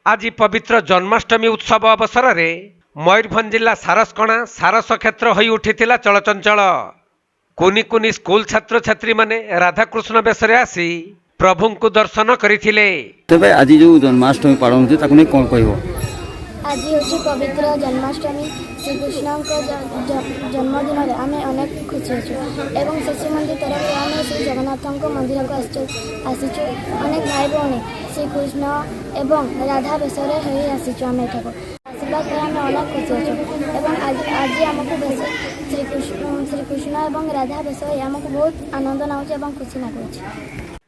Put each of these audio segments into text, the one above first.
आज पवित्र जन्माष्टमी उत्सव अवसर में मयूरभंज जिला सारसकणा सारस क्षेत्र हो उठिथिला चलचंचल। कुनी कुनी स्कूल छात्र छात्री माने राधाकृष्ण बेश आसी प्रभु को दर्शन करथिले। तबे आज जो जन्माष्टमी पालन होती ताकू नहीं कौन कहबो? आज हूँ पवित्र जन्माष्टमी श्रीकृष्ण जन्मदिन में आम अनेक खुशी अच्छु एवं शिशु मंदिर तरफ आम श्री जगन्नाथ मंदिर को आसीचु। अनेक भाई भौणी श्रीकृष्ण एवं राधा बेश आसीचु। आम एठाक आसवाद आम अनेक खुशी अच्छु एवं आज आमको बेस श्रीकृष्ण एवं राधा बेश आमको बहुत आनंद नाउछ एवं खुशी नागुछ।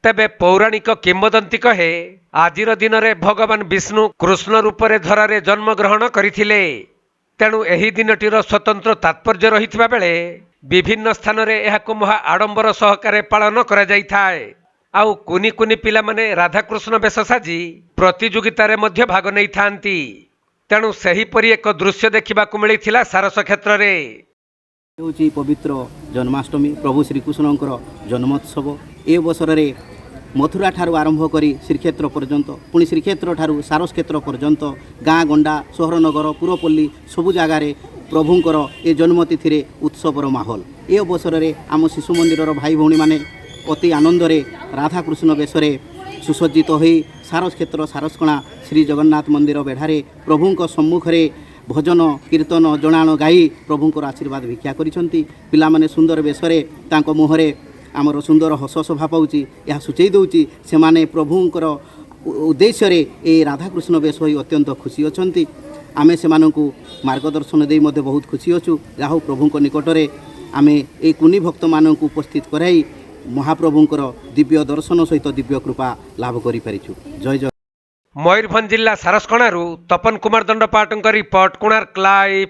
तेबे पौराणिक किंवदंती कहे आजिर दिन में भगवान विष्णु कृष्ण रूप में धरारे जन्म ग्रहण करथिले। तेणु एही दिनटीर स्वतंत्र तात्पर्य रहितबा बेले विभिन्न स्थान रे एहाको महा आडंबर सहकारे पालन करा जाइथाय। आउ कुनी कुनी पिला माने राधाकृष्ण बेश साजी प्रतियोगिता रे मध्य भाग नै थांती। तेणु सेहीपरि एक दृश्य देखिबाकू मिलिथिला सारस क्षेत्र रे। होची पवित्र जन्माष्टमी प्रभु श्रीकृष्णଙ୍କର जन्मोत्सव। ए अवसर रे मथुरा ठारू आरंभ करी श्रीक्षेत्र पर्यंत पुणी श्रीक्षेत्र ठारू सारस क्षेत्र पर्यंत गाँ गंडा सहर नगर पुरपल्ली सबु जगार प्रभुंकर ए जन्मतिथि रे उत्सवर माहौल। ए अवसर रे आम शिशु मंदिर भाई भौणी माने अति आनंद रे राधाकृष्ण बेशरे सुसज्जित हो सारस क्षेत्र सारसकणा श्री जगन्नाथ मंदिर बेढ़ारे प्रभुंक सम्मुख रे भजन कीर्तन जणाण गाई प्रभुंकर आशीर्वाद भिक्षा करिसंती। पिला माने सुंदर बेशरे तांको मुहरे आमर सुंदर हस शोभा पाउची। यह सूचई दउची से माने प्रभुंकर उद्देश्य रे ए राधाकृष्ण बेश होई अत्यंत खुशी अछंती। आमे से मानकु मार्गदर्शन देई मध्ये बहुत खुशी अछु। जाहो प्रभुंक निकटरे आमे ए कुनी भक्त मानकु उपस्थित कराई महाप्रभुंकर दिव्य दर्शन सहित दिव्य कृपा लाभ करि परिछु। जय जय। मयूरभंज जिला सारसकणारू तपन कुमार दंडपाटଙ୍କ रिपोर्ट कोणार्क लाइव।